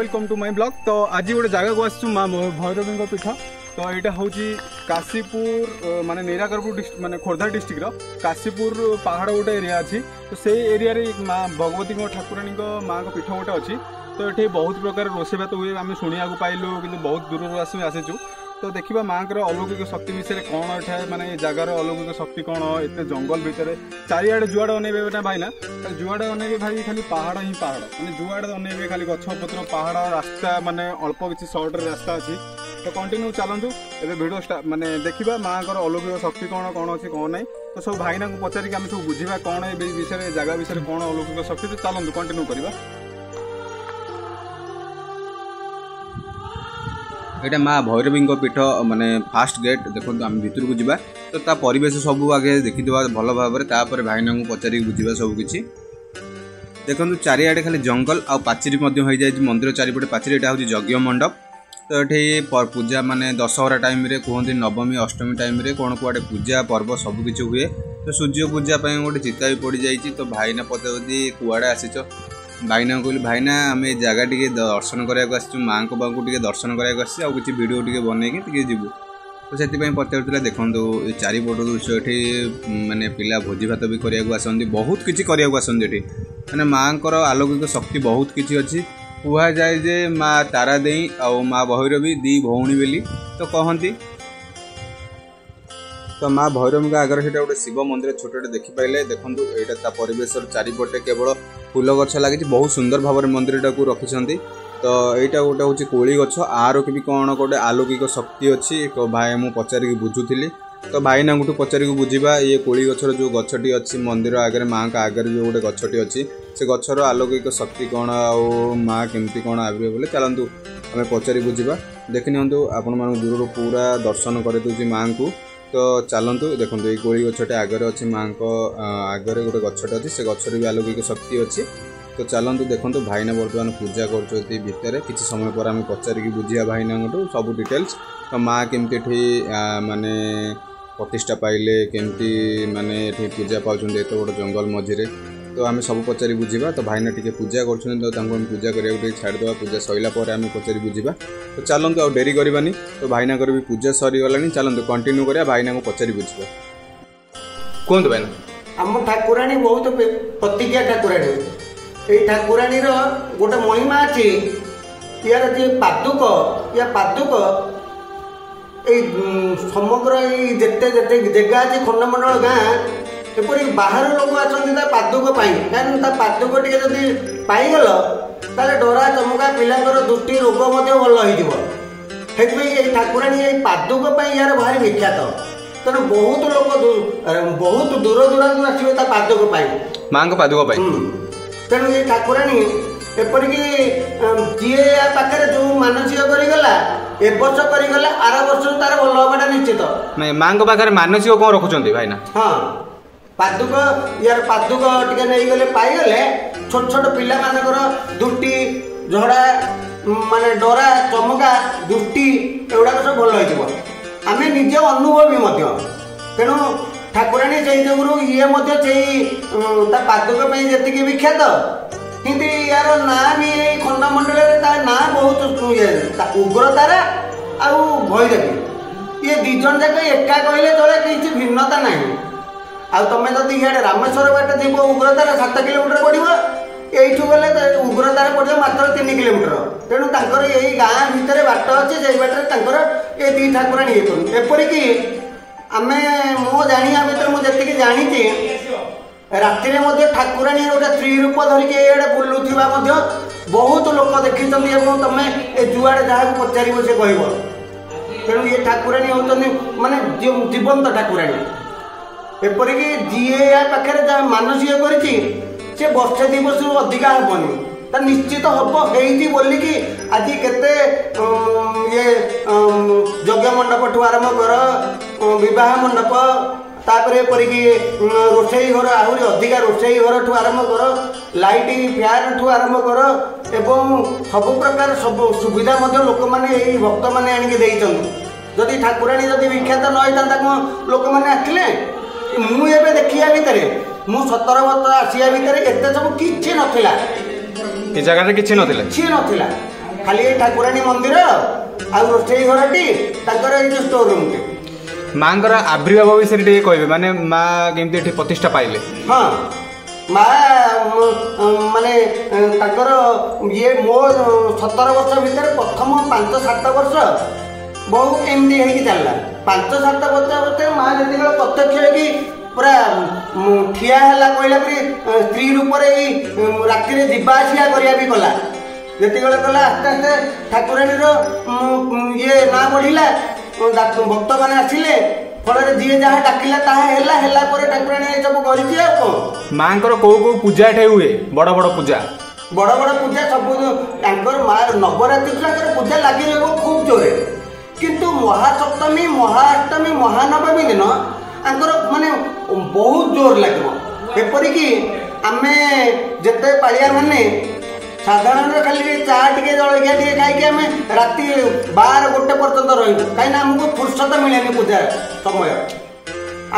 Welcome to my blog. तो आज गोटे जगह को आसु माँ भैरवी पीठ। तो यहाँ हूँ काशीपुर माने नीराकरपुर माने खोर्धा डिस्ट्रिक्ट काशीपुर पहाड़ गोटे एरिया अच्छी। तो से एरिया रे माँ भगवती ठाकुराणी माँ को पीठ गोटे अच्छी। तो ये बहुत प्रकार रोषे भात हुए आम शुणा पाइलु कि बहुत दूर आसीचु। तो देखा माँ अलौकिक शक्ति विषय कौन है माने जगार अलौकिक शक्ति कौन एत जंगल भितर चारिआडे जुआड़े अनेबे ना भाई ना जुआड़े अनेबे भाई खाली पहाड़ ही पहाड़ माने जुआड़े अनेबे खाली गछपत्र पहाड़ रास्ता माने अल्प किसी सर्ट रास्ता अच्छी। तो कंटिन्यू चलतु एवं भिड माने देखा माँ अलौकिक शक्ति कौन कौन अच्छी कौन ना। तो सब भाईना को पचारिक आम सब बुझा कौन ए विषय जगह विषय कौन अलौकिक शक्ति। तो चलतु कंटिन्यू करवा। यहाँ माँ भैरवी पीठ माने फास्ट गेट देखो आम भर को जावा। तो ता परिवेश सब आगे देखीदा भल भाव में भाईना को पचारिक बुझा सबकि देखो चारिआडे खाली जंगल आ पाचेरी मंदिर चारिपटे पाचेरी। यहाँ हूँ यज्ञ मंडप। तो ये पूजा माने दशहरा टाइम रे कहते नवमी अष्टमी टाइम रे कौन कुआडे पूजा पर्व सबकि हुए। तो सूर्य पूजा गोटे चिता भी पड़ जाइए। तो भाईना पचार कुआडे आसीच भाईना कहली भाईना आम जगह टी दर्शन कराया माँ को टे दर्शन कराया किसी भिड टे बनईकि जीवु। तो से पचार देखो ये चारिपट दृश्य ये माने पिला भोजी भात भी करने आसती बहुत किसी करने आसती मैंने माँ को अलौकिक शक्ति बहुत किसी अच्छी। कह जाए जे माँ तारा देई और माँ भैरवी दी भौणी बोली तो कहती। तो माँ भैरवी आगे से गोटे शिव मंदिर छोटे देखिपारे देखो यहाँ परिवेश चारिपटे केवल फूल गछ लगी बहुत सुंदर भाव में मंदिर को रखिंट। तो यहाँ गोटे हूँ कोली गछ आर भी कौन गोटे अलौकिक शक्ति अच्छी भाई मुझे पचारिक बुझुली। तो भाईना पचारिक बुझा ये कोली गछर जो गछटी अच्छी मंदिर आगे माँ का आगे जो गोटे गछटी अच्छी से गछर अलौकिक शक्ति कौन आ माँ केमती कौन आवे बोले चलतु आम पचारि बुझा। देखी नियंतु आपण मान दूर पूरा दर्शन कर दूसरी माँ को। तो चलतु देखो ये कोली गछटे आगे अच्छी माँ को आगे गोटे गछटे अच्छी से गचर भी अलौकिक शक्ति अच्छी। तो चलतु देखो भाईना बर्तमान पूजा कर किसी समय पर आम पचारिक बुझा भाईना सब डिटेल्स। तो माँ केमती माने प्रतिष्ठा पाइले केमती माने पूजा पाँच एत बड़ जंगल मझे। तो आम सब पचारि बुझा। तो भाईना टी पूजा कर पूजा करने छाड़देवा पूजा सरला आम पचारि बुझा। तो चलतु आउ डेरी करवानी। तो भाईना भी पूजा सरीगला चलतु कंटिन्यू करा भाईना को पचारि बुझा। कहतु भाईना आम ठाकुराणी बहुत प्रतिज्ञा ठाकुराणी ये ठाकुराणी गोटे महिमा अच्छी यार जे पादुक या पादुक समग्र जिते जिते जगह अच्छी खंडमंडल गाँ एपरी बाहर लोक आसता पादुक कहीं पादुक टे जदि पाइगल ताले डरा चमका पिलांकर दृष्टि रोग भल हो ठाकुराणी पादुक यार भारी विख्यात। तेणु बहुत लोक बहुत दूर दूरांत आसवे पादुक माँ को पादुक तेणु ये ठाकुराणी एपरिक जी पाखे जो मानसिक करगला ए वर्ष करगला आर वर्ष तार भल हवाटा निश्चित। नहीं माँ को पाखे मानसिक कौन रखुंट भाईना हाँ पादुक यार पादुक टे नहीं गले पाईगले छोट छोट पिला मानकर दृष्टि झड़ा माने डरा चमका दृष्टि एगुड़ा सब भल हो आम निजे अनुभवी। तेणु ठाकुराणी से जो ये पादुक जी विख्यात किंतु यार ना भी खंडमंडल ना बहुत उग्र तारा आ भैरवी ये दिज जाक एका कहले चले किसी भिन्नता ना। आ तुम जब इे रामेश्वर बाट थी उग्रतारा 7 किलोमीटर पड़ो यू गले उग्रतारा पड़ो मात्र 3 किलोमीटर। तेणु तर यही गाँ भितर बाट अच्छे से बाटर ये दी ठाकुराणी एपरिक आम मो जाना भर मुझे जानी राति ठाकुराणी गोटे स्त्री रूप धरिकी बुलूवा बहुत लोक देखी तुम जुआड़े जहाँ पचार से कह। तेणु ये ठाकुराणी होती माने जीवंत ठाकुराणी एपरिक जी या पाखे जहाँ मानसिक कर वर्षे 2 वर्ष अधिका हेनी निश्चित हम बोलिकी आज केते ये यज्ञ मंडप ठू आरंभ कर विवाह मंडप तापर एपरिक रोषेई घर आहरी अधिका रोषेई घर ठू आरंभ कर लाइट फैन ठू आरंभ कर एवं सब प्रकार सब सुविधा लोक मैंने भक्त मैंने आणिक जदि ठाकुराणी जदि विख्यात न होता लोक मैंने आसले मुझे देखा भितर मु 17 वर्ष आसिया भितर एत सब किसी नाला जगह किसी नाला खाली ठाकुराणी मंदिर आ रोषेई घरटी ताकर एई जो स्टोर रूम टे माँ आविर्भाव विषय कहे माने माँ केमती प्रतिष्ठा पाइले। हाँ माँ माने ताकर ये मो 17 वर्ष भितर प्रथम 5-7 वर्ष बहुत एमती है चलला 5-7 वर्ष माँ जिते प्रत्यक्ष कि पूरा ठिया है कहला स्त्री रूप राति जीवा आसिया करा भी कला जिते कला आस्ते आस्ते ठाकुराणी ये ना बढ़ला भक्त मैंने आसिले फल जी जहाँ डाकिला ठाकुराणी सब कर माँ कौ पूजा हुए बड़ बड़ पूजा बड़ बड़ पूजा सब माँ नवरात्रि पूजा लगी रही खूब जोरे किंतु महासप्तमी महाअष्टमी महानवमी दिन आंकर माने बहुत जोर लगे एपरिकी आमे जिते पालिया माने साधारण खाली चा टे जलखिया टे खाई आम राति 12-1 पर्यंत रही कहीं आमको फुर्सत मिले पूजा समय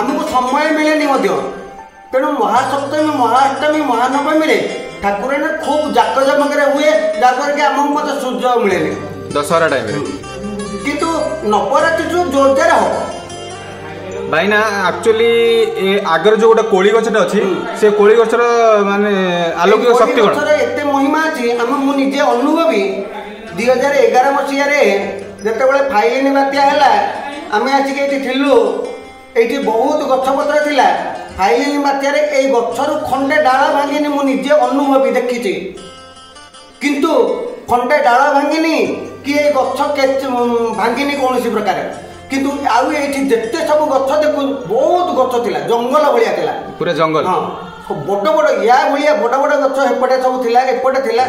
आमको समय मिले तेणु महासप्तमी महाअष्टमी महानवमी ठाकुराणी खूब जाकजमक हुए जहाँफल कि आमको मत सूर्य मिले दशहरा टाइम किंतु नवरात्रि जो जोरदार हो भाई ना एक्चुअली आगर जो गोटे कोली गछटा अच्छी से कोली गछर माने अलौकिक शक्ति कोन एते महिमा अछि हम निजे अनुभवी 2011 मसिया रे जते बेले फाइलिन बात्या हला आमे आछि के थिलु एठी बहुत गछपत्र थिला फाइलिन बात्या रे ए गछरु खंडे डाळ भांगिनी मु निजे अनुभवी देखिछि किंतु खंडे डाळ भांगिनी कि ए गछ के भांगिनी कोनसी प्रकार किंतु आउ एठी जेते सब गछ देखु बहुत गछ थिला जंगल भलिया थिला पूरा जंगल हां बड़ बड़ या भलिया बड़ बड़ गछ हेपटे सब थिला एपटे थिला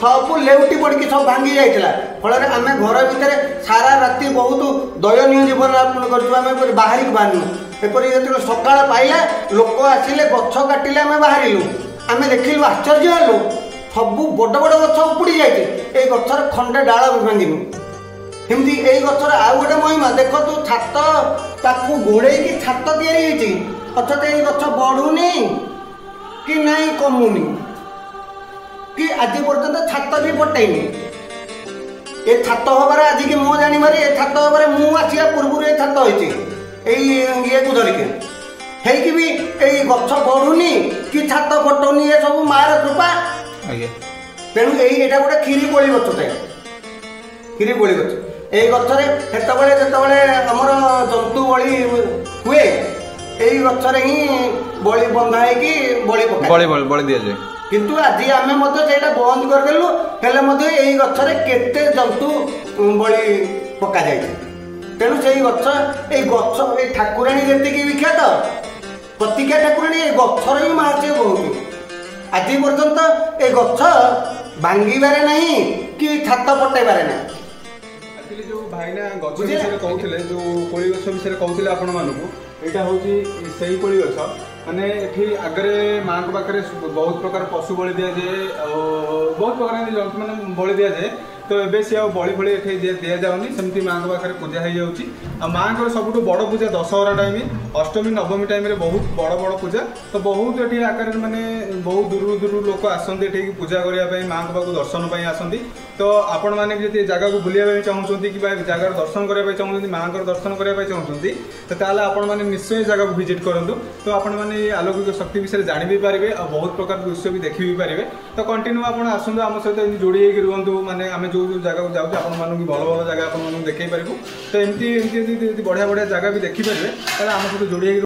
सब लेउटी पड़की सब भांगी जाइथिला फल रे आमे घर भीतर सारा राति बहुत दयनीय जीवन यापन करछु आमे बाहरी बाहरनु एपरि जते सकाळ पाइला लोक आसिले गछ काटिले आमे बाहरिलु आमे देखिलु आश्चर्य हलु सब बड़ बड़ गछ उपुड़ी जाइछि ए गछर खंडे डाळ भांगिनु एमती यही गछर आउ गोटे महिमा देख तू छात ताकू घोड़े की छात तैयारी अर्थात ये गछ बढ़ुनी कि नहीं कमुनी कि आज पर्यंत छात भी पटेनी ए छात हबार आज की मो जानिबार ए छात हबार मु आसिया पूर्व ए छात होइछि ये को धरिके हेकि भी ए गछ बढ़ुनी कि छात पटोनी ए सब मार कृपा तेणु एटा गोटे खीरी कोली गछटे खीरी कोली गछ এই গছরে সেতবেলে যেতবেলে আমার জন্তু বলি হুয়ে এই গছরে হি বলি বন্ধা হইকি বলি পকায় বলি দিয়া যায় কিন্তু আজি আমি মধ্যে সেটা বন্ধ করে দেলু হেলে মধ্যে এই গছরে কেতে জন্তু বলি পকা যায় তেণু সেই গছ এই ঠাকুরাণী যেতিকি বিখ্যাত প্রতিকা ঠাকুরাণী এই গছর হি মাহাত্ম্য বহুত আজি পর্যন্ত এই গছ ভাঙ্গিবারে নাই कि छात पटाइबारे ना जो भाईना गछ विषय कहते जो कोली गछ विषय कहते आपण मानू यहाँ हूँ से कोली गछ माने एठी आगरे माँ को पाखे बहुत प्रकार पशु बलि दि जाए बहुत प्रकार जंतु मैंने बलि दि जाए तो ये सी बलि फली ये दि जाऊनी सेमती माँ को पाखे पूजा हो जाऊँगी आ माँ को सब बड़ पूजा दशहरा टाइम अष्टमी नवमी टाइम बहुत बड़ बड़ पूजा तो बहुत ये आकार माने बहुत दूर दूर लोक आसती ये पूजा करने माँ को पाक दर्शन आसती तो आपण मैंने भी जगह को बुलाया चाहते कि जगार दर्शन करने चाहते माँ को दर्शन करने चाहते तो ताले आपण मैंने निश्चय जगह को विजिट करूँ तो आपण मैंने अलौकिक शक्ति विषय जानी भी पारे और बहुत प्रकार दृश्य भी देखी भी पारे तो कंटिन्यू आप आसतु आम सहित जोड़ी रुहतु माने आम जो जगह को जाऊँ आपण मानक भल भल जगह आप देखे पारू तो एमती बढ़िया बढ़िया जगह भी देखिपारे आम सहित जोड़ी